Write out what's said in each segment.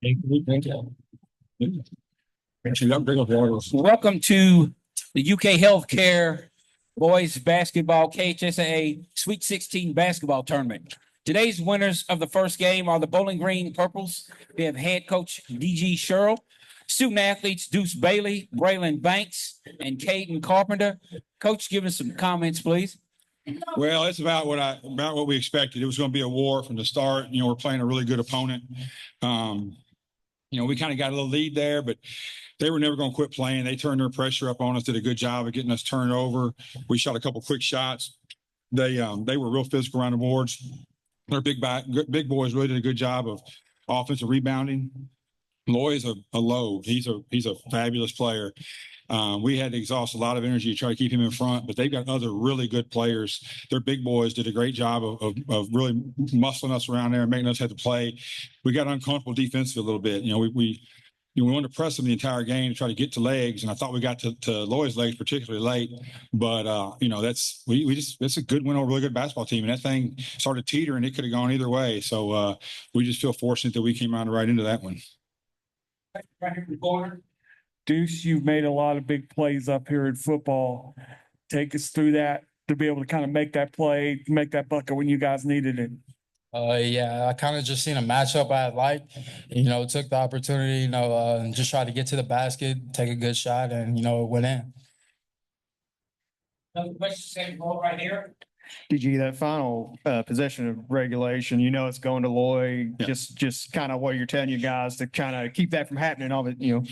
Welcome to the UK HealthCare Boys Basketball KHSAA Sweet 16 basketball tournament. Today's winners of the first game are the Bowling Green Purples. We have head coach DG Sherrill, student athletes Deuce Bailey, Braylon Banks, and Caden Carpenter. Coach, give us some comments, please. Well, it's about what we expected. It was going to be a war from the start. We're playing a really good opponent. We kind of got a little lead there, but they were never going to quit playing. They turned their pressure up on us, did a good job of getting us turned over. We shot a couple quick shots. They were real physical around the boards. Their big boys really did a good job of offensive rebounding. Loy's a load. He's a fabulous player. We had to exhaust a lot of energy to try to keep him in front, but they've got other really good players. Their big boys did a great job of really muscling us around there and making us have to play. We got uncomfortable defensively a little bit. We wanted to press them the entire game to try to get to legs, and I thought we got to Loy's legs particularly late. But that's a good win over a really good basketball team, and that thing started teetering. It could have gone either way. So we just feel fortunate that we came out right into that one. Right here in the corner. Deuce, you've made a lot of big plays up here in football. Take us through that to be able to kind of make that play, make that bucket when you guys needed it. I kind of just seen a matchup I liked, took the opportunity, and just tried to get to the basket, take a good shot, and, it went in. Another question, second ball right here. DG, that final possession of regulation, it's going to Loy. Yeah. Just kind of what you're telling you guys to kind of keep that from happening. All of it, You're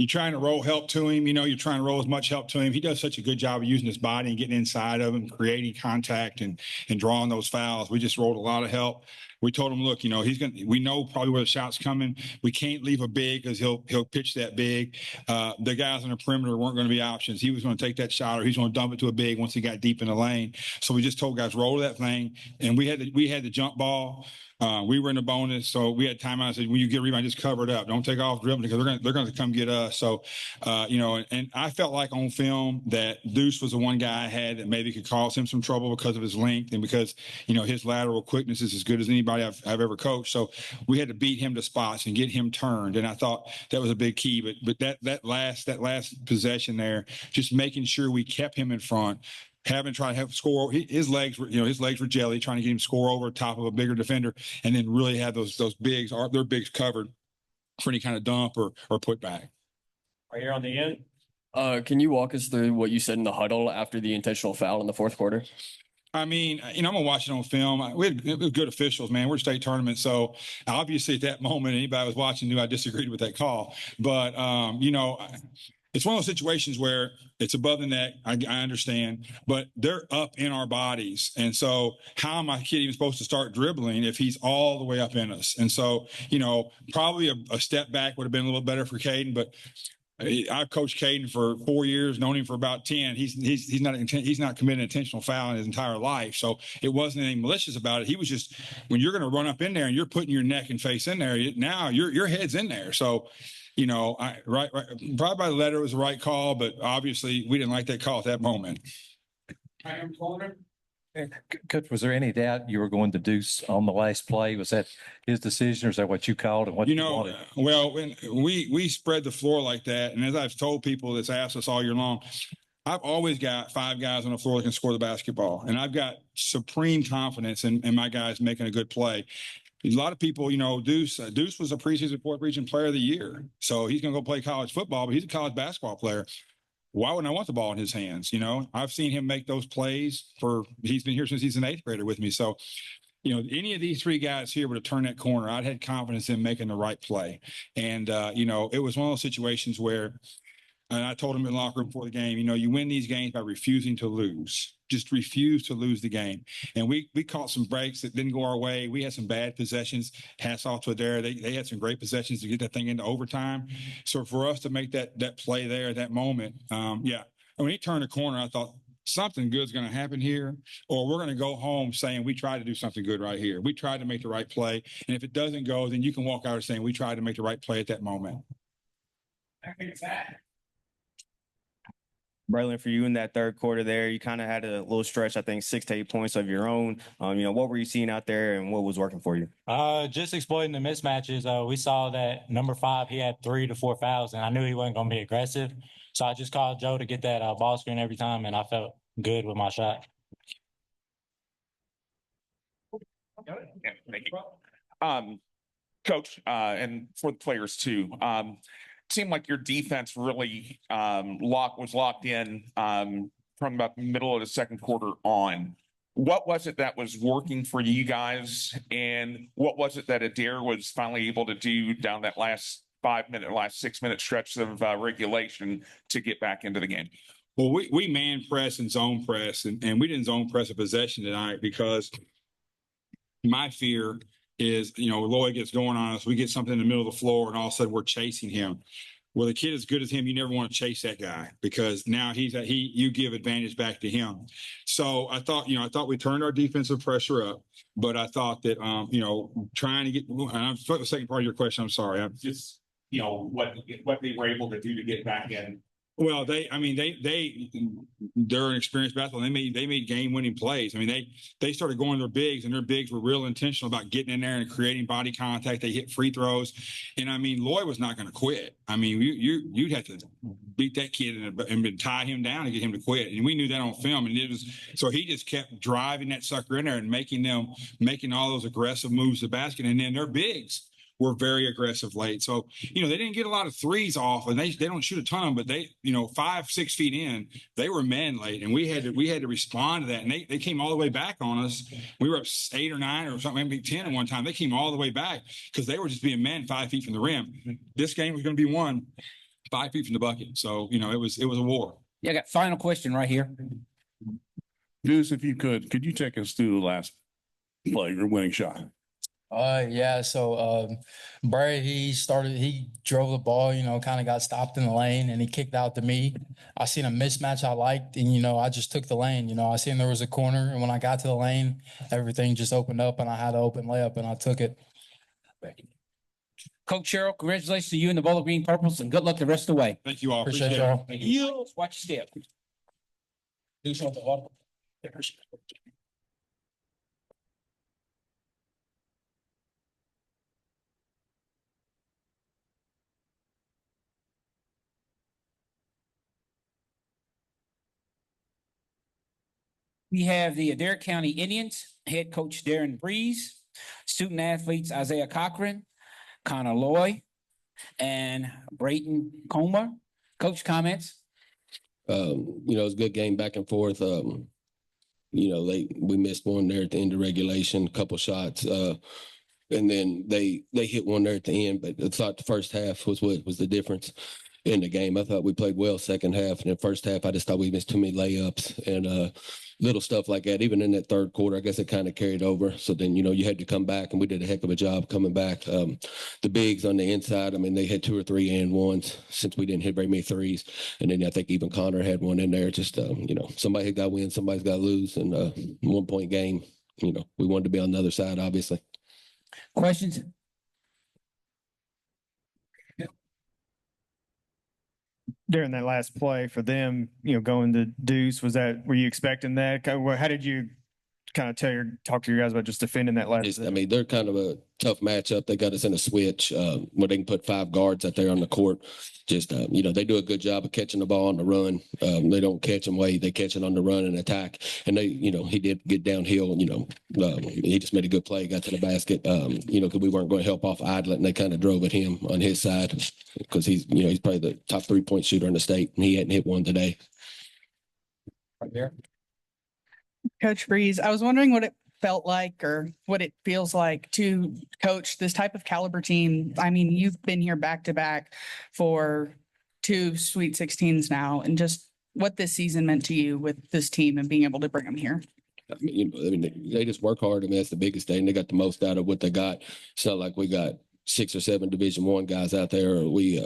trying to roll help to him. You're trying to roll as much help to him. He does such a good job of using his body and getting inside of him, creating contact and drawing those fouls. We just rolled a lot of help. We told him, look, we know probably where the shot's coming. We can't leave a big because he'll pitch that big. The guys on the perimeter weren't going to be options. He was going to take that shot or he's going to dump it to a big once he got deep in the lane. So we just told guys, roll that thing. And we had the jump ball. We were in the bonus, so we had timeout. I said, when you get a rebound, just cover it up. Don't take off dribbling because they're going to come get us. So, and I felt like on film that Deuce was the one guy I had that maybe could cause him some trouble because of his length and because, his lateral quickness is as good as anybody I've ever coached. So we had to beat him to spots and get him turned. And I thought that was a big key. But that last possession there, just making sure we kept him in front. Having tried to have score, his legs were jelly, trying to get him score over top of a bigger defender, and then really have those bigs, their bigs covered for any kind of dump or put back. Right here on the end. Can you walk us through what you said in the huddle after the intentional foul in the fourth quarter? I mean, I'm going to watch it on film. We had good officials, man. We're a state tournament. So obviously at that moment, anybody was watching knew I disagreed with that call. But, it's one of those situations where it's above the neck. I understand, but they're up in our bodies. And so how am I kid even supposed to start dribbling if he's all the way up in us? And so, probably a step back would have been a little better for Caden, but I've coached Caden for 4 years, known him for about 10. He's not committed an intentional foul in his entire life. So it wasn't anything malicious about it. He was just, when you're going to run up in there and you're putting your neck and face in there, now your head's in there. So, right, probably by the letter it was the right call, but obviously we didn't like that call at that moment. Coach, was there any doubt you were going to Deuce on the last play? Was that his decision, or is that what you called and what you wanted? Well, when we spread the floor like that, and as I've told people that's asked us all year long, I've always got 5 guys on the floor that can score the basketball, and I've got supreme confidence in my guys making a good play. A lot of people, Deuce was a preseason fourth region player of the year. So he's going to go play college football, but he's a college basketball player. Why wouldn't I want the ball in his hands? I've seen him make those plays he's been here since he's an 8th grader with me. So, any of these 3 guys here would have turned that corner. I'd had confidence in making the right play. And, it was one of those situations where, and I told him in the locker room before the game, you win these games by refusing to lose. Just refuse to lose the game. And we caught some breaks that didn't go our way. We had some bad possessions. Hats off to Adair. They had some great possessions to get that thing into overtime. So for us to make that play there at that moment, when he turned the corner, I thought something good's going to happen here, or we're going to go home saying we tried to do something good right here. We tried to make the right play. And if it doesn't go, then you can walk out saying we tried to make the right play at that moment. Braylon, for you in that third quarter there, you kind of had a little stretch, I think 6 to 8 points of your own. What were you seeing out there and what was working for you? Just exploiting the mismatches. We saw that number 5, he had 3 to 4 fouls, and I knew he wasn't going to be aggressive. So I just called Joe to get that ball screen every time, and I felt good with my shot. Thank you. Coach, and for the players too, seemed like your defense really was locked in from about the middle of the second quarter on. What was it that was working for you guys, and what was it that Adair was finally able to do down that last 6-minute stretch of regulation to get back into the game? Well, we man press and zone press, and we didn't zone press a possession tonight because my fear is, Lloyd gets going on us. We get something in the middle of the floor, and all of a sudden we're chasing him. Well, the kid as good as him, you never want to chase that guy because now you give advantage back to him. So I thought we turned our defensive pressure up, but I thought that, trying to get, and I'm the second part of your question. I'm sorry. I'm Just, what they were able to do to get back in. Well, they're an experienced basketball. They made game-winning plays. I mean, they started going their bigs, and their bigs were real intentional about getting in there and creating body contact. They hit free throws, and I mean, Lloyd was not going to quit. I mean, you'd have to beat that kid and tie him down and get him to quit. And we knew that on film, and so he just kept driving that sucker in there and making all those aggressive moves to the basket, and then their bigs were very aggressive late. So, they didn't get a lot of threes off, and they don't shoot a ton, but they, 5-6 feet in, they were men late, and we had to respond to that. And they came all the way back on us. We were up 8 or 9 or something, maybe 10 at one time. They came all the way back because they were just being men 5 feet from the rim. This game was going to be won 5 feet from the bucket. So, it was a war. Yeah, I got final question right here. Deuce, if you could you take us through the last play, your winning shot? So Bray, he drove the ball, kind of got stopped in the lane and he kicked out to me. I seen a mismatch I liked and, I just took the lane. I seen there was a corner, and when I got to the lane, everything just opened up and I had an open layup and I took it. Coach Sherrill, congratulations to you and the Bowling Green Purples, and good luck the rest of the way. Thank you all. Appreciate Appreciate y'all. it. You watch your step. Do something. We have the Adair County Indians, head coach Darren Breeze, student athletes Isaiah Cochran, Connor Loy, and Brayton Comer. Coach, comments? It's a good game back and forth. We missed one there at the end of regulation, a couple shots, and then they hit one there at the end. But I thought the first half was what was the difference in the game. I thought we played well second half, and the first half I just thought we missed too many layups and little stuff like that. Even in that third quarter, I guess it kind of carried over. So then you had to come back, and we did a heck of a job coming back. The bigs on the inside, I mean, they had 2 or 3 and ones since we didn't hit very many threes, and then I think even Connor had one in there. Just somebody had got to win, somebody's got to lose, and 1-point game. We wanted to be on the other side, obviously. Questions? During that last play for them, going to Deuce, were you expecting that? How did you kind of talk to your guys about just defending that last? They're kind of a tough matchup. They got us in a switch where they can put 5 guards out there on the court. Just, they do a good job of catching the ball on the run. They don't catch them late. They catch it on the run and attack. And he did get downhill. He just made a good play, got to the basket, because we weren't going to help off Idlet, and they kind of drove at him on his side because he's probably the top 3-point shooter in the state, and he hadn't hit one today. Right there. Coach Breeze, I was wondering what it felt like or what it feels like to coach this type of caliber team. I mean, you've been here back to back for 2 Sweet 16s now, and just what this season meant to you with this team and being able to bring them here. They just work hard. That's the biggest thing. They got the most out of what they got. It's not like we got 6 or 7 Division I guys out there. Or we,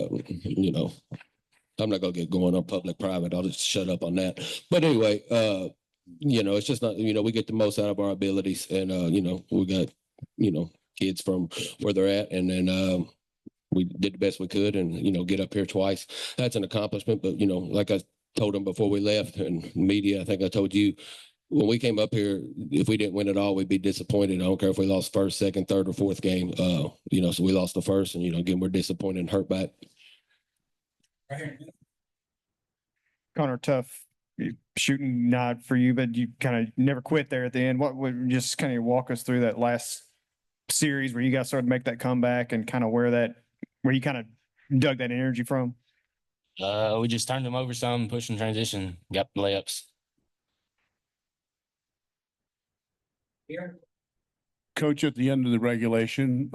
I'm not gonna get going on public private. I'll just shut up on that. But anyway, it's just not, we get the most out of our abilities, and we got, kids from where they're at, and then we did the best we could, and get up here twice. That's an accomplishment. But like I told them before we left and media, I think I told you, when we came up here, if we didn't win at all, we'd be disappointed. I don't care if we lost first, second, third, or fourth game. You know, so we lost the first, and, you know, again, we're disappointed and hurt by it. Connor, tough shooting night for you, but you kind of never quit there at the end. What would just kind of walk us through that last series where you guys started to make that comeback and kind of where you kind of dug that energy from? We just turned them over some, push and transition, got the layups. Coach, at the end of the regulation,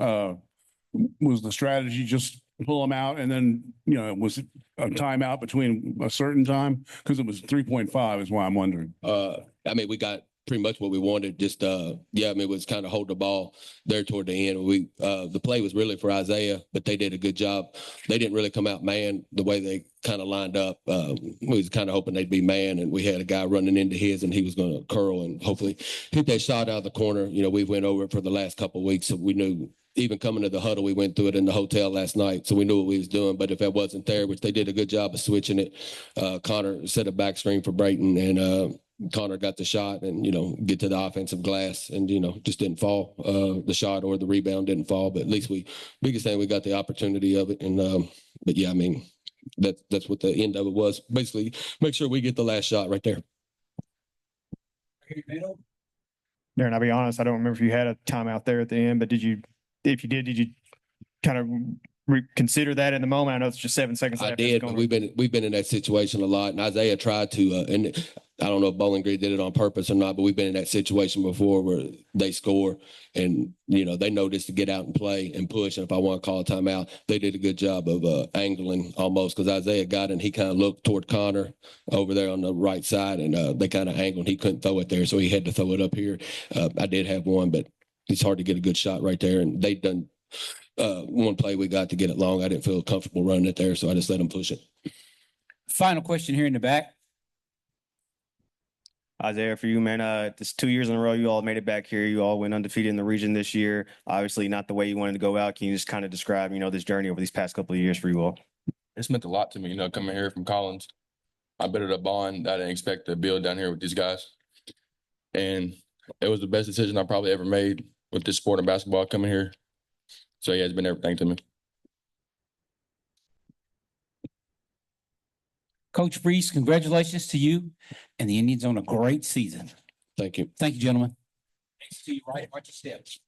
was the strategy just pull them out and then, you know, was it a timeout between a certain time? Because it was 3.5 is why I'm wondering. I mean, we got pretty much what we wanted. Just yeah, I mean, it was kind of hold the ball there toward the end. We the play was really for Isaiah, but they did a good job. They didn't really come out man the way they kind of lined up. We was kind of hoping they'd be man, and we had a guy running into his, and he was going to curl and hopefully hit that shot out of the corner. You know, we went over it for the last couple of weeks, so we knew. Even coming to the huddle, we went through it in the hotel last night, so we knew what we was doing. But if that wasn't there, which they did a good job of switching it, Connor set a back screen for Brayton, and Connor got the shot and, you know, get to the offensive glass and, you know, just didn't fall. The shot or the rebound didn't fall, but at least biggest thing, we got the opportunity of it. And, but yeah, I mean, that's what the end of it was. Basically, make sure we get the last shot right there. Darren, I'll be honest, I don't remember if you had a timeout there at the end, but if you did you kind of reconsider that in the moment? I know it's just 7 seconds. I did, but we've been in that situation a lot, and Isaiah tried to, and I don't know if Bowling Green did it on purpose or not, but we've been in that situation before where they score, and, you know, they know this to get out and play and push. And if I want to call a timeout, they did a good job of angling almost, because Isaiah got it and he kind of looked toward Connor over there on the right side, and they kind of angled. He couldn't throw it there, so he had to throw it up here. I did have one, but it's hard to get a good shot right there, and they've done one play we got to get it long. I didn't feel comfortable running it there, so I just let them push it. Final question here in the back. Isaiah, for you, man, this 2 years in a row, you all made it back here. You all went undefeated in the region this year. Obviously not the way you wanted to go out. Can you just kind of describe, you know, this journey over these past couple of years for you all? It's meant a lot to me, you know, coming here from Collins. I built a bond that I didn't expect to build down here with these guys. And it was the best decision I probably ever made with this sport of basketball coming here. So yeah, it's been everything to me. Coach Brees, congratulations to you and the Indians on a great season. Thank you. Thank you, gentlemen. Thanks to you, right? Watch your steps.